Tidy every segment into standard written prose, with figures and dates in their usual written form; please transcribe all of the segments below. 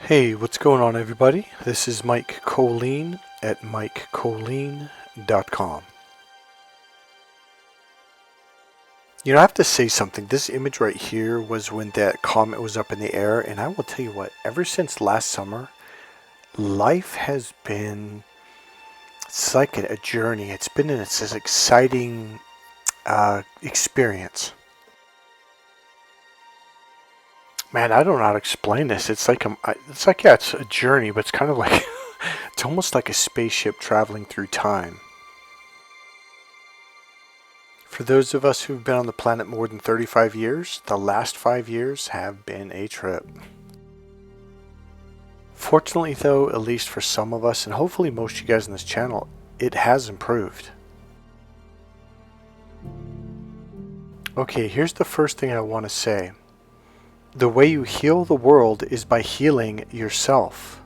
Hey, what's going on, everybody? This is Mike Kollin at MikeKollin.com. I have to say something. This image right here was when that comet was up in the air, and I will tell you what, ever since last summer, life has been, it's like a journey. It's been this exciting experience. Man, I don't know how to explain this. It's like, yeah, it's a journey, but it's kind of like, it's almost like a spaceship traveling through time. For those of us who've been on the planet more than 35 years, the last 5 years have been a trip. Fortunately though, at least for some of us, and hopefully most of you guys on this channel, it has improved. Okay, here's the first thing I want to say. The way you heal the world is by healing yourself.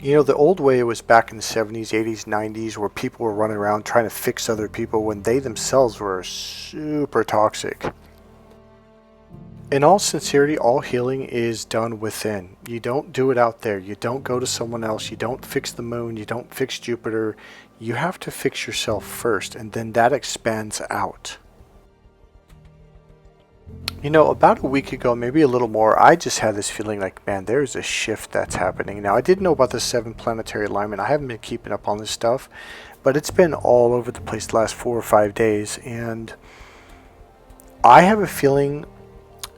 The old way was back in the 70s, 80s, 90s, where people were running around trying to fix other people when they themselves were super toxic. In all sincerity, all healing is done within. You don't do it out there. You don't go to someone else. You don't fix the moon. You don't fix Jupiter. You have to fix yourself first, and then that expands out. About a week ago, maybe a little more, I just had this feeling like, man, there's a shift that's happening. Now, I didn't know about the 7 planetary alignment. I haven't been keeping up on this stuff, but it's been all over the place the last 4 or 5 days. And I have a feeling,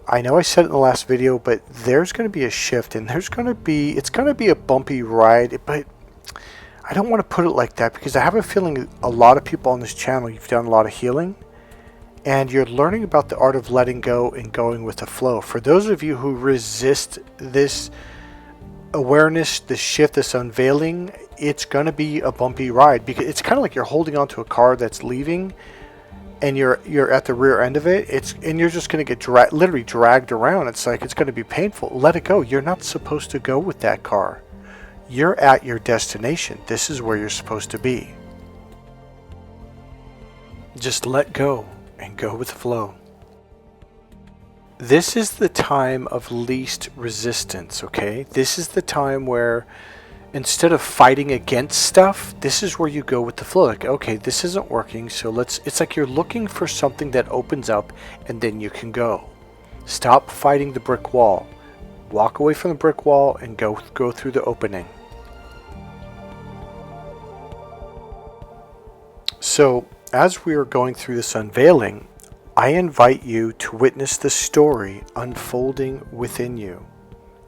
I know I said it in the last video, but there's going to be a shift, and it's going to be a bumpy ride, but I don't want to put it like that because I have a feeling a lot of people on this channel, you've done a lot of healing. And you're learning about the art of letting go and going with the flow. For those of you who resist this awareness, this shift, this unveiling, it's going to be a bumpy ride because it's kind of like you're holding onto a car that's leaving and you're at the rear end of it. And you're just going to get literally dragged around. It's like it's going to be painful. Let it go. You're not supposed to go with that car. You're at your destination. This is where you're supposed to be. Just let go. And go with the flow. This is the time of least resistance, okay? This is the time where instead of fighting against stuff, this is where you go with the flow. Like, okay, this isn't working, so it's like you're looking for something that opens up and then you can go. Stop fighting the brick wall. Walk away from the brick wall and go through the opening. So, as we are going through this unveiling, I invite you to witness the story unfolding within you.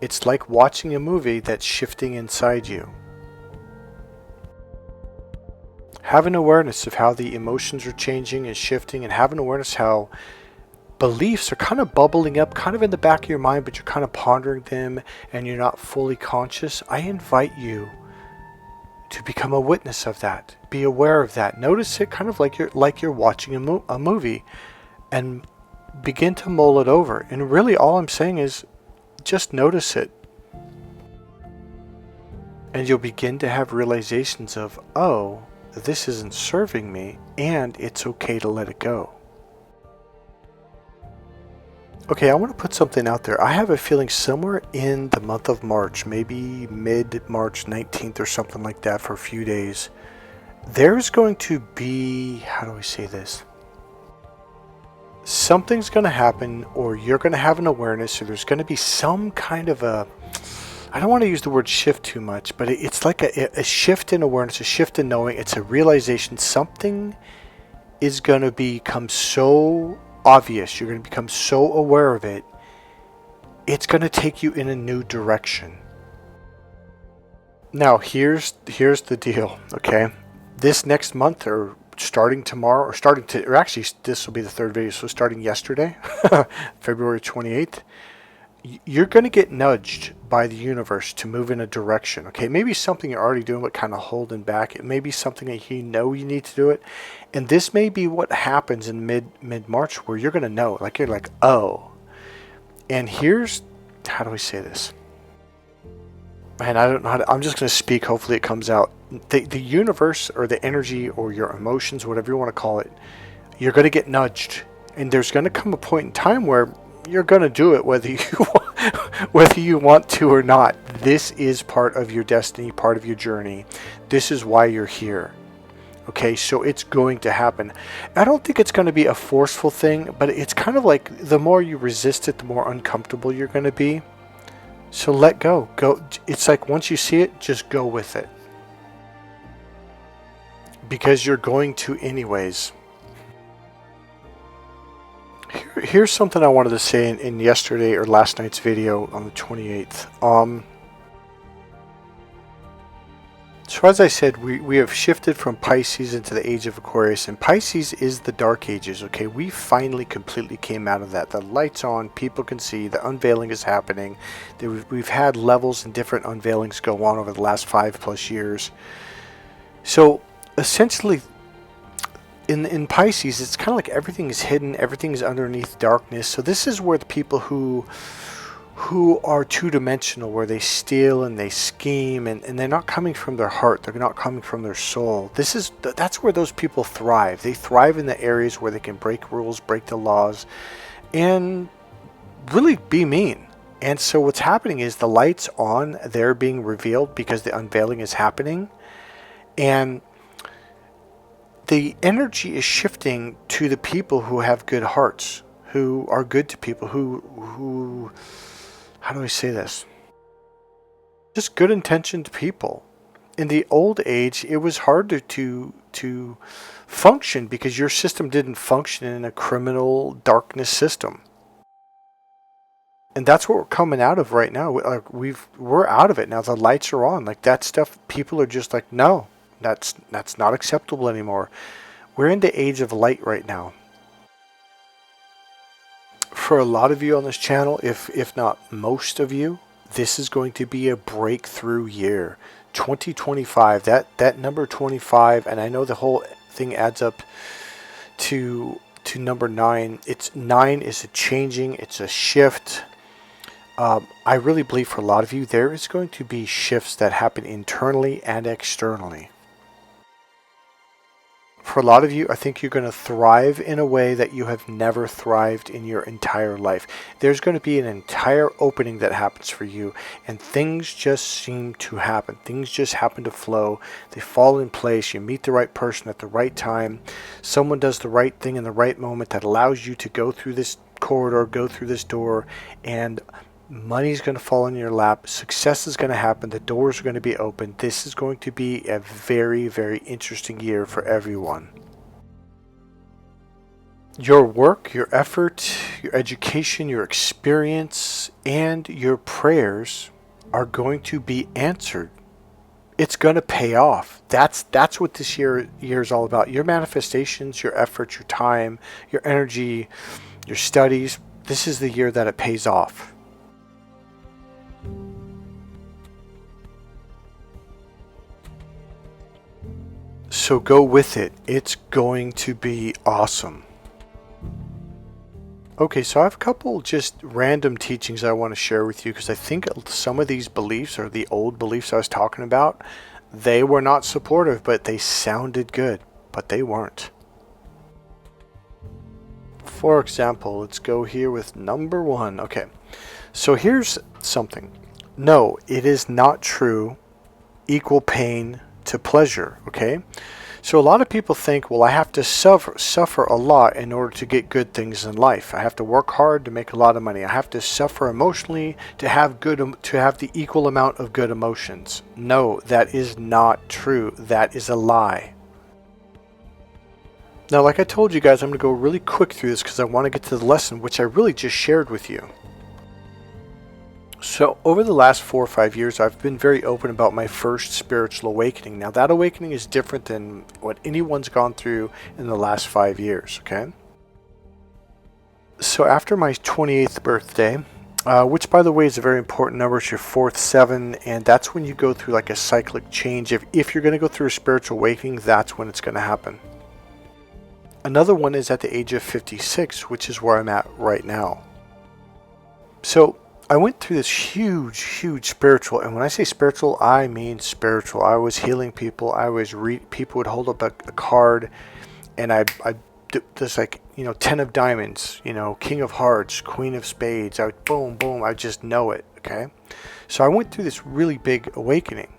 It's like watching a movie that's shifting inside you. Have an awareness of how the emotions are changing and shifting, and have an awareness how beliefs are kind of bubbling up, kind of in the back of your mind, but you're kind of pondering them and you're not fully conscious. I invite you to become a witness of that. Be aware of that. Notice it kind of like you're watching a movie, and begin to mull it over. And really all I'm saying is just notice it. And you'll begin to have realizations of, oh, this isn't serving me, and it's okay to let it go. Okay, I want to put something out there. I have a feeling somewhere in the month of March, maybe mid-March 19th or something like that, for a few days, there's going to be, how do we say this? Something's going to happen, or you're going to have an awareness, or there's going to be some kind of a, I don't want to use the word shift too much, but it's like a shift in awareness, a shift in knowing. It's a realization something is going to become so obvious, you're going to become so aware of it, it's going to take you in a new direction. Now here's the deal, okay? This next month, or starting tomorrow, or actually this will be the third video, so starting yesterday, February 28th, you're going to get nudged by the universe to move in a direction, okay? Maybe something you're already doing but kind of holding back. It may be something that you know you need to do it. And this may be what happens in mid-March, where you're going to know, like you're like, oh. And here's, how do we say this? Man, I don't know how to, I'm just going to speak, hopefully it comes out. The universe, or the energy, or your emotions, whatever you want to call it, you're going to get nudged. And there's going to come a point in time where you're going to do it whether you whether you want to or not. This is part of your destiny, part of your journey. This is why you're here. Okay, so it's going to happen. I don't think it's going to be a forceful thing, but it's kind of like the more you resist it, the more uncomfortable you're going to be. So let go. Go. It's like once you see it, just go with it. Because you're going to anyways. Here's something I wanted to say in yesterday or last night's video on the 28th. So as I said, we have shifted from Pisces into the age of Aquarius, and Pisces is the dark ages, okay? We finally completely came out of that. The light's on, people can see, the unveiling is happening. We've had levels and different unveilings go on over the last 5+ years. So essentially, in Pisces, it's kind of like everything is hidden, everything is underneath darkness. So this is where the people who are two-dimensional, where they steal and they scheme, and they're not coming from their heart, they're not coming from their soul. That's where those people thrive. They thrive in the areas where they can break rules, break the laws, and really be mean. And so what's happening is the light's on, they're being revealed because the unveiling is happening, and the energy is shifting to the people who have good hearts, who are good to people, who how do I say this? Just good intentioned people. In the old age, it was harder to function because your system didn't function in a criminal darkness system. And that's what we're coming out of right now. Like we're out of it now. The lights are on. Like that stuff, people are just like, no, that's not acceptable anymore. We're in the age of light right now. For a lot of you on this channel, if not most of you, this is going to be a breakthrough year. 2025, that number 25, and I know the whole thing adds up to number 9. It's 9 is a changing, it's a shift. I really believe for a lot of you, there is going to be shifts that happen internally and externally. For a lot of you, I think you're going to thrive in a way that you have never thrived in your entire life. There's going to be an entire opening that happens for you, and things just seem to happen. Things just happen to flow. They fall in place. You meet the right person at the right time. Someone does the right thing in the right moment that allows you to go through this corridor, go through this door, and money's going to fall in your lap. Success is going to happen. The doors are going to be open. This is going to be a very, very interesting year for everyone. Your work, your effort, your education, your experience, and your prayers are going to be answered. It's going to pay off. That's what this year is all about. Your manifestations, your efforts, your time, your energy, your studies. This is the year that it pays off. So go with it. It's going to be awesome. Okay, so I have a couple just random teachings I want to share with you because I think some of these beliefs are the old beliefs I was talking about. They were not supportive, but they sounded good, but they weren't. For example, let's go here with number 1. Okay, so here's something. No, it is not true. Equal pain to pleasure, okay? So a lot of people think, well, I have to suffer a lot in order to get good things in life. I have to work hard to make a lot of money. I have to suffer emotionally to have the equal amount of good emotions. No, that is not true. That is a lie. Now, like I told you guys, I'm going to go really quick through this because I want to get to the lesson, which I really just shared with you. So over the last 4 or 5 years, I've been very open about my first spiritual awakening. Now that awakening is different than what anyone's gone through in the last 5 years, okay? So after my 28th birthday, which by the way is a very important number, it's your 4th 7, and that's when you go through like a cyclic change. If you're going to go through a spiritual awakening, that's when it's going to happen. Another one is at the age of 56, which is where I'm at right now. So I went through this huge spiritual, and when I say spiritual, I mean spiritual. I was healing people. People would hold up a card, and I just like, 10 of diamonds, king of hearts, queen of spades. I would boom, boom. I would just know it. Okay. So I went through this really big awakening.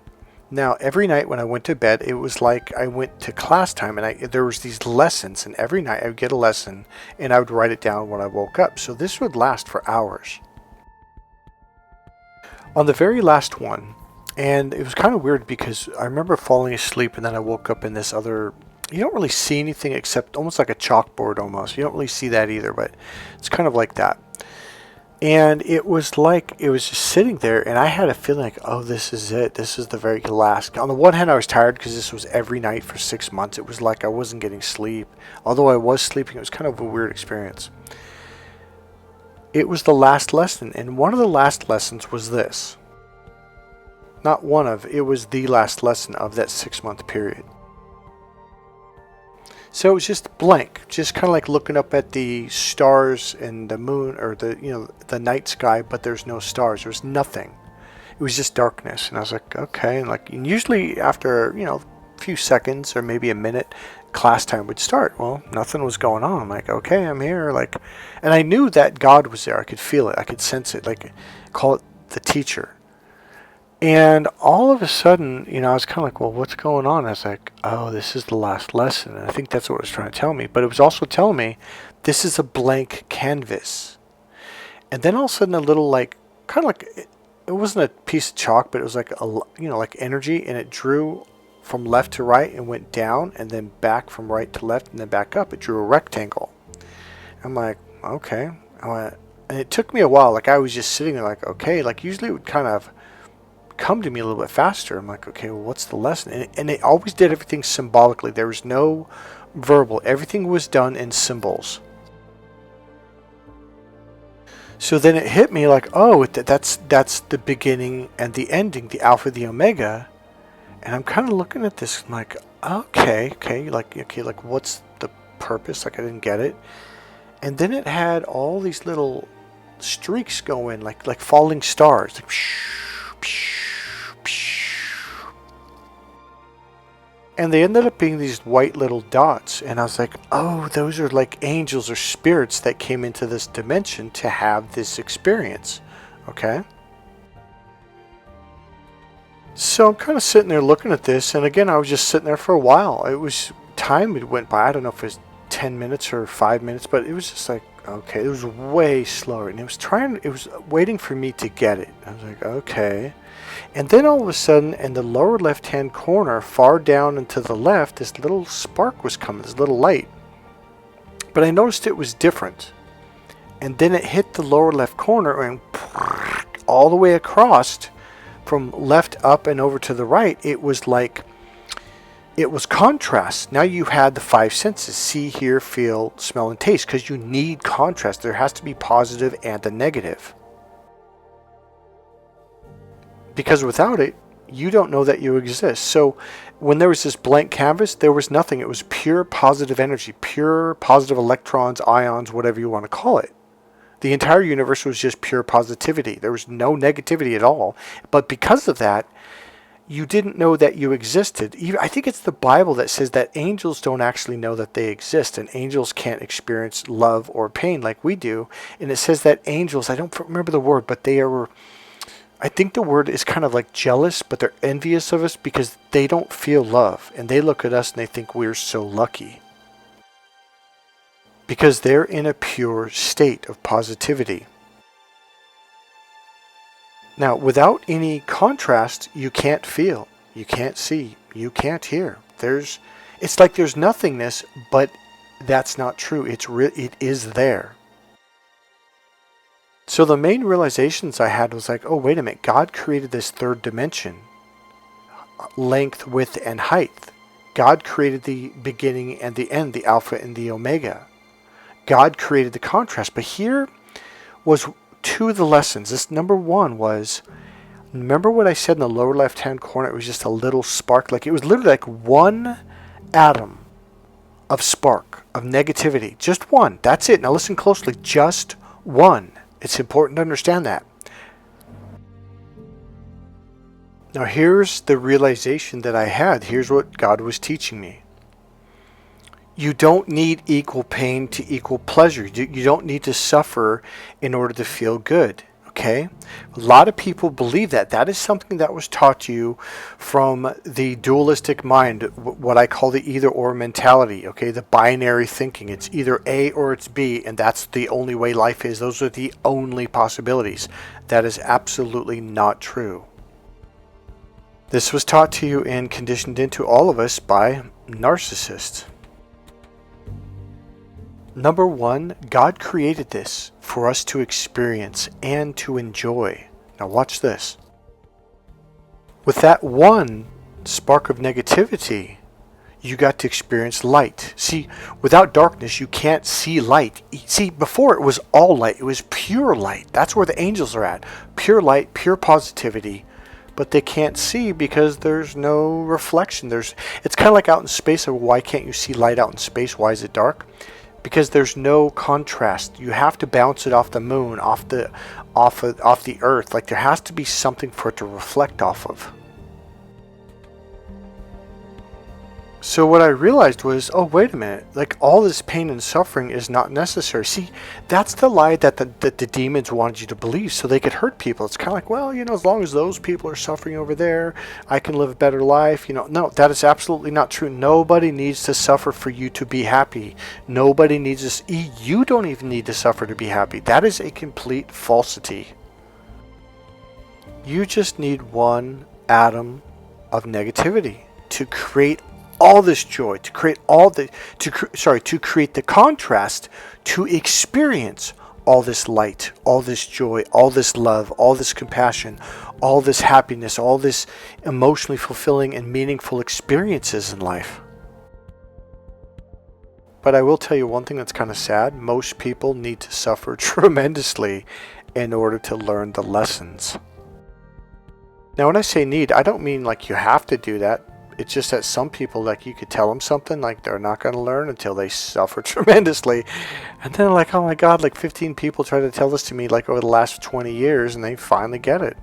Now, every night when I went to bed, it was like I went to class time, and there was these lessons, and every night I would get a lesson, and I would write it down when I woke up. So this would last for hours. On the very last one, and it was kind of weird because I remember falling asleep, and then I woke up in this other, you don't really see anything except almost like a chalkboard almost. You don't really see that either, but it's kind of like that. And it was like, it was just sitting there, and I had a feeling like, oh, this is it. This is the very last. On the one hand, I was tired because this was every night for 6 months. It was like I wasn't getting sleep. Although I was sleeping, it was kind of a weird experience. It was the last lesson, and one of the last lessons was this. Not one of, it was the last lesson of that 6-month period. So it was just blank, just kind of like looking up at the stars and the moon, or the night sky, but there's no stars. There's nothing. It was just darkness. And I was like, okay. And usually after, a few seconds or maybe a minute, class time would start. Well, nothing was going on. I'm like, okay, I'm here. And I knew that God was there. I could feel it. I could sense it. Call it the teacher. And all of a sudden, I was kind of like, well, what's going on? I was like, oh, this is the last lesson. And I think that's what it was trying to tell me. But it was also telling me this is a blank canvas. And then all of a sudden, a little kind of like, it wasn't a piece of chalk, but it was like like energy. And it drew from left to right and went down and then back from right to left and then back up. It drew a rectangle. I'm like, okay. And it took me a while. I was just sitting there like, okay. Usually it would kind of come to me a little bit faster. I'm like, okay, well, what's the lesson? And it always did everything symbolically. There was no verbal. Everything was done in symbols. So then it hit me like, oh, that's the beginning and the ending, the alpha, the omega. And I'm kind of looking at this. I'm like, okay, what's the purpose? I didn't get it. And then it had all these little streaks going, like falling stars, like and they ended up being these white little dots. And I was like, oh, those are like angels or spirits that came into this dimension to have this experience. Okay. So I'm kind of sitting there looking at this. And again, I was just sitting there for a while. Time went by. I don't know if it was 10 minutes or 5 minutes, but it was just like, okay, it was way slower. And it was waiting for me to get it. I was like, okay. And then all of a sudden, in the lower left-hand corner, far down and to the left, this little spark was coming, this little light. But I noticed it was different. And then it hit the lower left corner and all the way across from left up and over to the right. It was contrast. Now you had the 5 senses: see, hear, feel, smell, and taste, because you need contrast. There has to be positive and a negative. Because without it, you don't know that you exist. So when there was this blank canvas, there was nothing. It was pure positive energy, pure positive electrons, ions, whatever you want to call it. The entire universe was just pure positivity. There was no negativity at all. But because of that, you didn't know that you existed. I think it's the Bible that says that angels don't actually know that they exist, and angels can't experience love or pain like we do. And it says that angels, I don't remember the word, but they are... I think the word is kind of like jealous, but they're envious of us because they don't feel love. And they look at us and they think we're so lucky. Because they're in a pure state of positivity. Now, without any contrast, you can't feel, you can't see, you can't hear. It's like there's nothingness, but that's not true. It is there. So the main realizations I had was like, oh, wait a minute. God created this third dimension, length, width, and height. God created the beginning and the end, the alpha and the omega. God created the contrast. But here was 2 of the lessons. This number 1 was, remember what I said in the lower left-hand corner? It was just a little spark. It was literally like 1 atom of spark, of negativity. Just 1. That's it. Now listen closely. Just 1. It's important to understand that. Now here's the realization that I had. Here's what God was teaching me. You don't need equal pain to equal pleasure. You don't need to suffer in order to feel good. Okay? A lot of people believe that. That is something that was taught to you from the dualistic mind, what I call the either or mentality. Okay? The binary thinking. It's either A or it's B, and that's the only way life is. Those are the only possibilities. That is absolutely not true. This was taught to you and conditioned into all of us by narcissists. Number one, God created this for us to experience and to enjoy. Now watch this. With that one spark of negativity, you got to experience light. See, without darkness, you can't see light. See, before it was all light. It was pure light. That's where the angels are at. Pure light, pure positivity. But they can't see because there's no reflection. It's kind of like out in space. Why can't you see light out in space? Why is it dark? Because there's no contrast. You have to bounce it off the moon, off the earth. Like there has to be something for it to reflect off of. So what I realized was, oh, wait a minute, like all this pain and suffering is not necessary. See, that's the lie that the demons wanted you to believe so they could hurt people. It's kind of like, well, as long as those people are suffering over there, I can live a better life. No, that is absolutely not true. Nobody needs to suffer for you to be happy. Nobody needs this. You don't even need to suffer to be happy. That is a complete falsity. You just need one atom of negativity to create all this joy, to create the contrast, to experience all this light, all this joy, all this love, all this compassion, all this happiness, all this emotionally fulfilling and meaningful experiences in life. But I will tell you one thing that's kind of sad. Most people need to suffer tremendously in order to learn the lessons. Now, when I say need, I don't mean like you have to do that. It's just that some people, like you could tell them something, like they're not going to learn until they suffer tremendously. And then like, oh my God, like 15 people tried to tell this to me like over the last 20 years and they finally get it.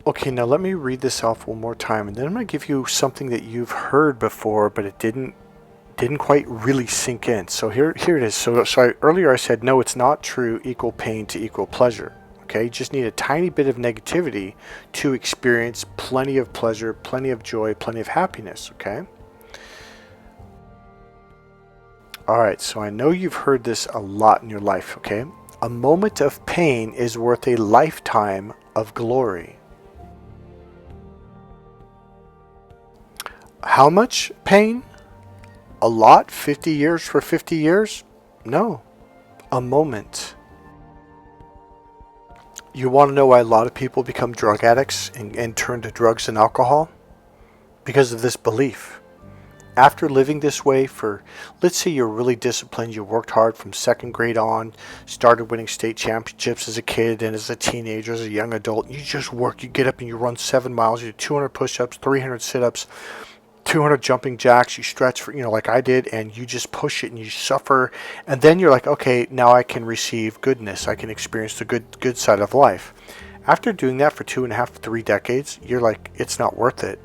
Okay, now let me read this off one more time and then I'm going to give you something that you've heard before, but it didn't quite really sink in. So here it is. So earlier I said, no, it's not true equal pain to equal pleasure. Okay, you just need a tiny bit of negativity to experience plenty of pleasure, plenty of joy, plenty of happiness, okay? Alright, so I know you've heard this a lot in your life, okay? A moment of pain is worth a lifetime of glory. How much pain? A lot? 50 years for 50 years? No. A moment. You want to know why a lot of people become drug addicts and turn to drugs and alcohol? Because of this belief. After living this way for, let's say you're really disciplined, you worked hard from second grade on, started winning state championships as a kid and as a teenager, as a young adult, you just work, you get up and you run 7 miles, you do 200 push-ups, 300 sit-ups, 200 jumping jacks, you stretch for, like I did, and you just push it and you suffer, and then you're like, okay, now I can receive goodness, I can experience the good side of life. After doing that for 2.5 to 3 decades, you're like, it's not worth it.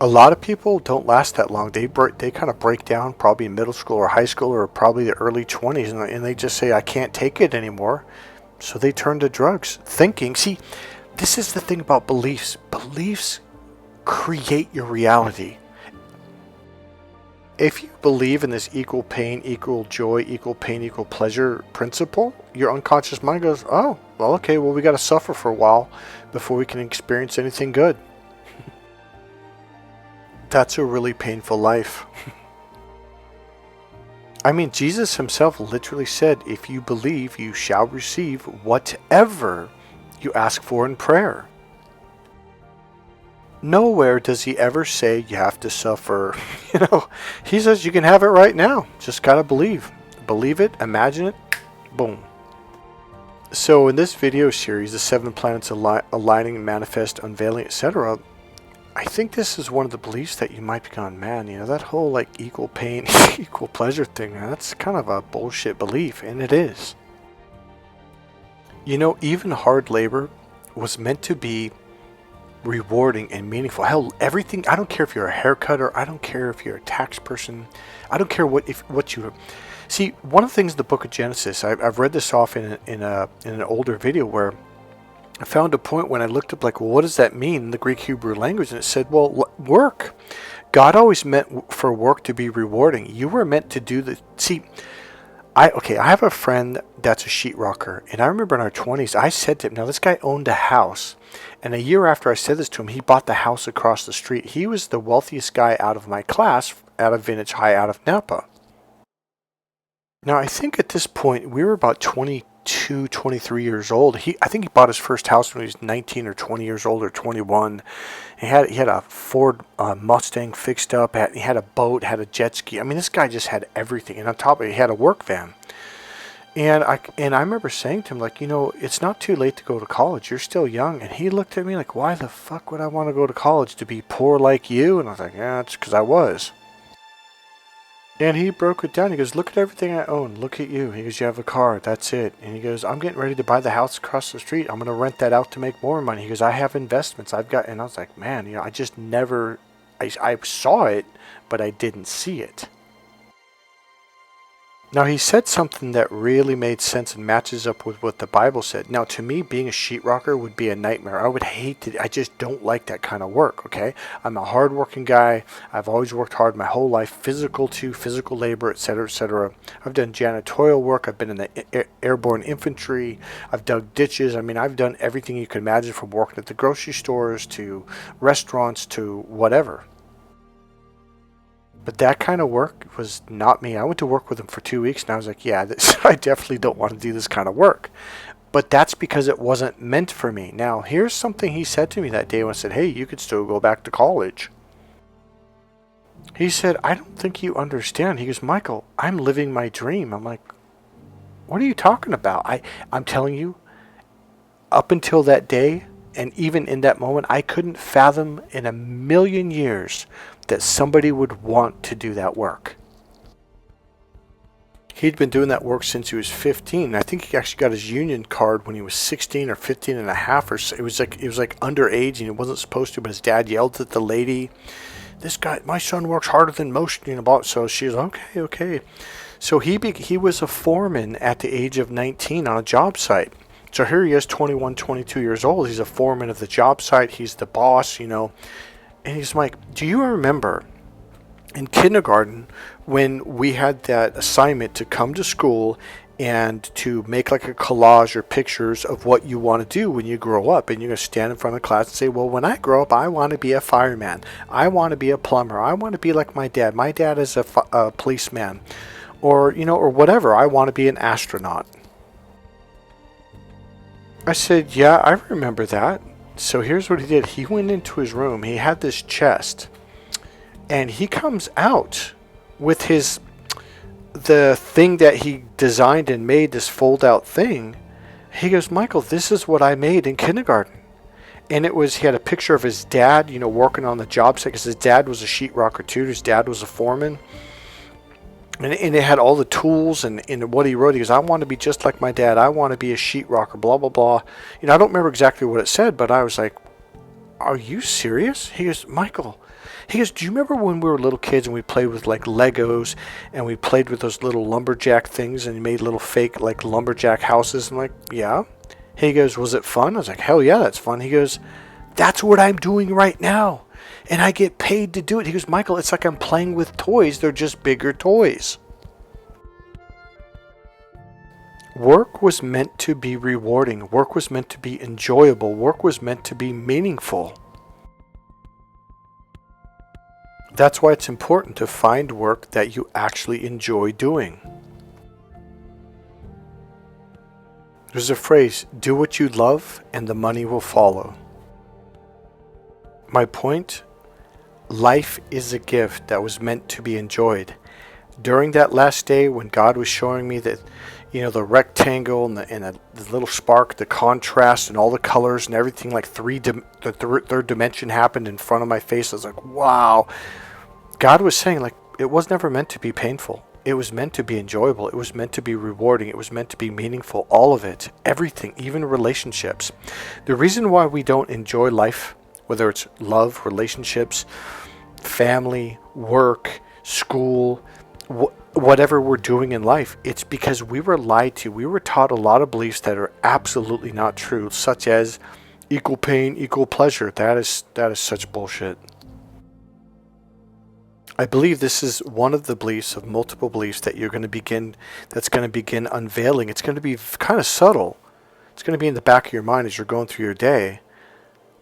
A lot of people don't last that long. They kind of break down probably in middle school or high school or probably the early 20s, and they just say, I can't take it anymore. So they turn to drugs, thinking, see, this is the thing about beliefs. Beliefs create your reality. If you believe in this equal pain, equal joy, equal pain, equal pleasure principle, your unconscious mind goes, oh, well, okay, well, we got to suffer for a while before we can experience anything good. That's a really painful life. I mean, Jesus himself literally said, if you believe, you shall receive whatever you ask for in prayer. Nowhere does he ever say you have to suffer. He says you can have it right now. Just gotta believe. Believe it, imagine it, boom. So in this video series, the 7 planets aligning, manifest, unveiling, etc., I think this is one of the beliefs that you might be going, man, that whole like equal pain, equal pleasure thing, that's kind of a bullshit belief, and it is. Even hard labor was meant to be rewarding and meaningful. Hell, everything. I don't care if you're a haircutter. I don't care if you're a tax person. I don't care what you. See, one of the things in the Book of Genesis, I've read this off in an older video where I found a point when I looked up like, well, what does that mean in the Greek Hebrew language? And it said, well, work. God always meant for work to be rewarding. You were meant to do the. See, I have a friend that's a sheetrocker, and I remember in our 20s, I said to him, now this guy owned a house, and a year after I said this to him, he bought the house across the street. He was the wealthiest guy out of my class, out of Vintage High, out of Napa. Now, I think at this point, we were about 22, 23 years old. I think he bought his first house when he was 19 or 20 years old, or 21. He had a Ford Mustang fixed up. He had a boat, had a jet ski. I mean, this guy just had everything. And on top of it, he had a work van. And I remember saying to him, like, it's not too late to go to college. You're still young. And he looked at me like, why the fuck would I want to go to college? To be poor like you? And I was like, yeah, it's because I was. And he broke it down. He goes, look at everything I own. Look at you. He goes, you have a car. That's it. And he goes, I'm getting ready to buy the house across the street. I'm going to rent that out to make more money. He goes, I have investments. And I was like, man, I just never, I saw it, but I didn't see it. Now, he said something that really made sense and matches up with what the Bible said. Now, to me, being a sheetrocker would be a nightmare. I would hate it. I just don't like that kind of work, okay? I'm a hardworking guy. I've always worked hard my whole life, physical labor, etc., etc. I've done janitorial work. I've been in the airborne infantry. I've dug ditches. I mean, I've done everything you can imagine, from working at the grocery stores to restaurants to whatever. But that kind of work was not me. I went to work with him for 2 weeks, and I was like, yeah, I definitely don't want to do this kind of work. But that's because it wasn't meant for me. Now, here's something he said to me that day when I said, hey, you could still go back to college. He said, I don't think you understand. He goes, Michael, I'm living my dream. I'm like, what are you talking about? I'm telling you, up until that day, and even in that moment, I couldn't fathom in a million years that somebody would want to do that work. He'd been doing that work since he was 15. I think he actually got his union card when he was 16 or 15 and a half, or so. It was like underage, and he wasn't supposed to, but his dad yelled at the lady, this guy, my son works harder than most, so she was okay. So he was a foreman at the age of 19 on a job site. So here he is, 21, 22 years old. He's a foreman of the job site. He's the boss, And he's like, do you remember in kindergarten when we had that assignment to come to school and to make like a collage or pictures of what you want to do when you grow up? And you're going to stand in front of the class and say, well, when I grow up, I want to be a fireman. I want to be a plumber. I want to be like my dad. My dad is a policeman. Or whatever. I want to be an astronaut. I said, yeah, I remember that. So here's what he did. He went into his room. He had this chest. And he comes out with the thing that he designed and made, this fold-out thing. He goes, Michael, this is what I made in kindergarten. And he had a picture of his dad, working on the job site, because his dad was a sheetrocker too. His dad was a foreman. And it had all the tools and what he wrote. He goes, I want to be just like my dad. I want to be a sheetrocker, blah, blah, blah. I don't remember exactly what it said, but I was like, are you serious? He goes, Michael. He goes, do you remember when we were little kids and we played with like Legos and we played with those little lumberjack things and made little fake like lumberjack houses? I'm like, yeah. He goes, was it fun? I was like, hell yeah, that's fun. He goes, that's what I'm doing right now. And I get paid to do it. He goes, Michael, it's like I'm playing with toys. They're just bigger toys. Work was meant to be rewarding. Work was meant to be enjoyable. Work was meant to be meaningful. That's why it's important to find work that you actually enjoy doing. There's a phrase, do what you love and the money will follow. My point, life is a gift that was meant to be enjoyed. During that last day when God was showing me that, the rectangle and the little spark, the contrast and all the colors and everything, like the third dimension happened in front of my face. I was like, wow. God was saying, like, it was never meant to be painful. It was meant to be enjoyable. It was meant to be rewarding. It was meant to be meaningful. All of it. Everything, even relationships. The reason why we don't enjoy life whether it's love, relationships, family, work, school, whatever we're doing in life. It's because we were lied to. We were taught a lot of beliefs that are absolutely not true, such as equal pain, equal pleasure. That is such bullshit. I believe this is one of the beliefs of multiple beliefs that that's going to begin unveiling. It's going to be kind of subtle. It's going to be in the back of your mind as you're going through your day.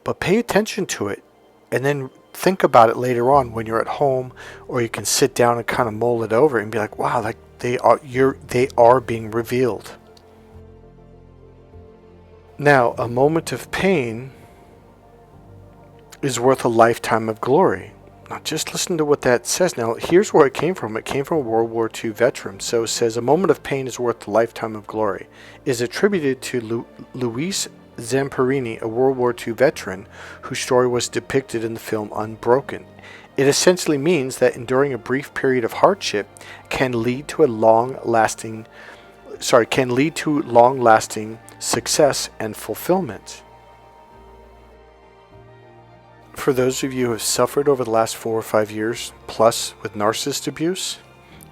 But pay attention to it, and then think about it later on when you're at home, or you can sit down and kind of mull it over and be like, wow, like they are being revealed. Now, a moment of pain is worth a lifetime of glory. Now, just listen to what that says. Now, here's where it came from. It came from a World War II veteran. So it says, a moment of pain is worth a lifetime of glory. Is attributed to Luis Zamperini, a World War II veteran whose story was depicted in the film Unbroken. It essentially means that enduring a brief period of hardship can lead to long-lasting success and fulfillment. For those of you who have suffered over the last 4 or 5 years plus with narcissist abuse,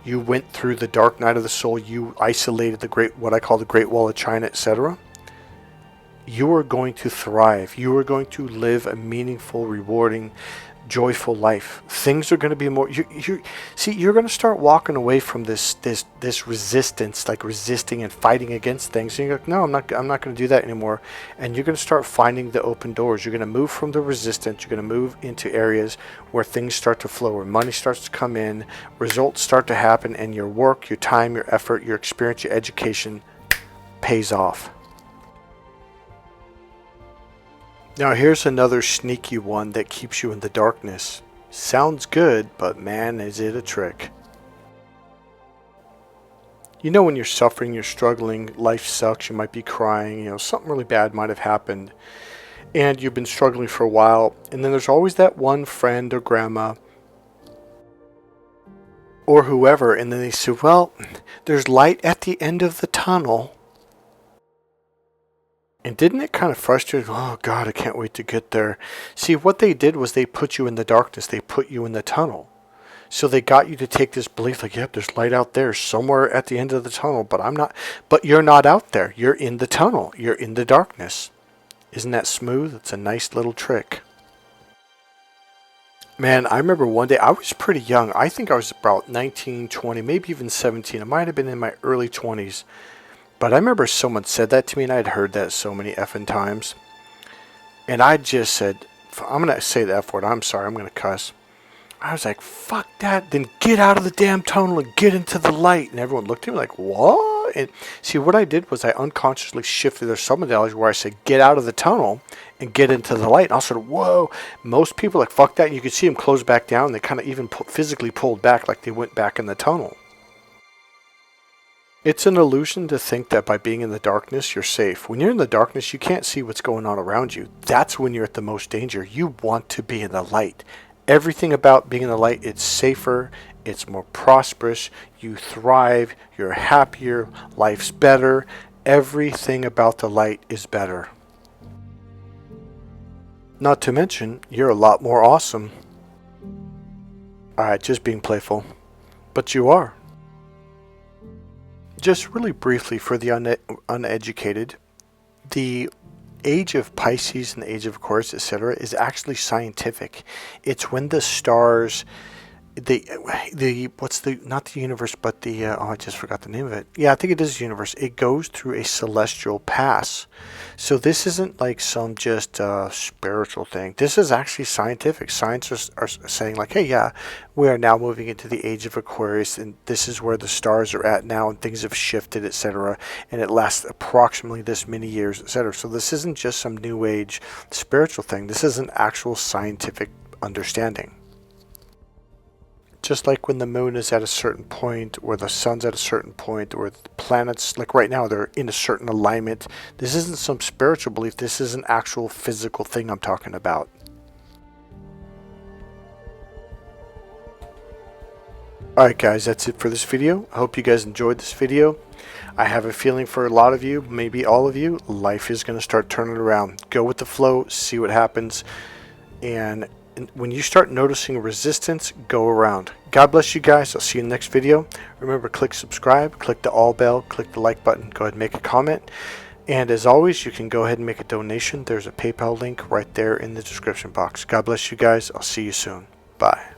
you went through the dark night of the soul, you isolated what I call the Great Wall of China, etc. You are going to thrive. You are going to live a meaningful, rewarding, joyful life. Things are going to be more. You're going to start walking away from this resistance, like resisting and fighting against things. And you're like, no, I'm not going to do that anymore. And you're going to start finding the open doors. You're going to move from the resistance. You're going to move into areas where things start to flow, where money starts to come in, results start to happen, and your work, your time, your effort, your experience, your education pays off. Now here's another sneaky one that keeps you in the darkness. Sounds good, but man, is it a trick. You know, when you're suffering, you're struggling, life sucks, you might be crying, something really bad might have happened, and you've been struggling for a while, and then there's always that one friend or grandma or whoever, and then they say, well, there's light at the end of the tunnel. And didn't it kind of frustrate? Oh God, I can't wait to get there. See, what they did was they put you in the darkness. They put you in the tunnel. So they got you to take this belief like, yep, there's light out there somewhere at the end of the tunnel, but you're not out there. You're in the tunnel. You're in the darkness. Isn't that smooth? It's a nice little trick. Man, I remember one day, I was pretty young. I think I was about 19, 20, maybe even 17. I might have been in my early 20s. But I remember someone said that to me, and I had heard that so many effing times. And I just said, I'm going to say the F word. I'm sorry, I'm going to cuss. I was like, fuck that. Then get out of the damn tunnel and get into the light. And everyone looked at me like, what? And see, what I did was I unconsciously shifted their submodalities where I said, get out of the tunnel and get into the light. And I was sort of, whoa. Most people are like, fuck that. And you could see them close back down. They kind of even physically pulled back like they went back in the tunnel. It's an illusion to think that by being in the darkness, you're safe. When you're in the darkness, you can't see what's going on around you. That's when you're at the most danger. You want to be in the light. Everything about being in the light, it's safer, it's more prosperous, you thrive, you're happier, life's better. Everything about the light is better. Not to mention, you're a lot more awesome. Alright, just being playful. But you are. Just really briefly for the uneducated, the age of Pisces and the age of Aquarius, etc., is actually scientific. It's when the stars, not the universe, but I just forgot the name of it. Yeah, I think it is the universe. It goes through a celestial pass. So this isn't like some just spiritual thing. This is actually scientific. Scientists are saying like, hey, yeah, we are now moving into the age of Aquarius, and this is where the stars are at now, and things have shifted, etc. And it lasts approximately this many years, etc. So this isn't just some new age spiritual thing. This is an actual scientific understanding. Just like when the moon is at a certain point, or the sun's at a certain point, or the planets, like right now, they're in a certain alignment. This isn't some spiritual belief. This is an actual physical thing I'm talking about. Alright guys, that's it for this video. I hope you guys enjoyed this video. I have a feeling for a lot of you, maybe all of you, life is going to start turning around. Go with the flow, see what happens. And when you start noticing resistance, go around. God bless you guys. I'll see you in the next video. Remember, click subscribe, click the all bell, click the like button, go ahead and make a comment. And as always, you can go ahead and make a donation. There's a PayPal link right there in the description box. God bless you guys. I'll see you soon. Bye.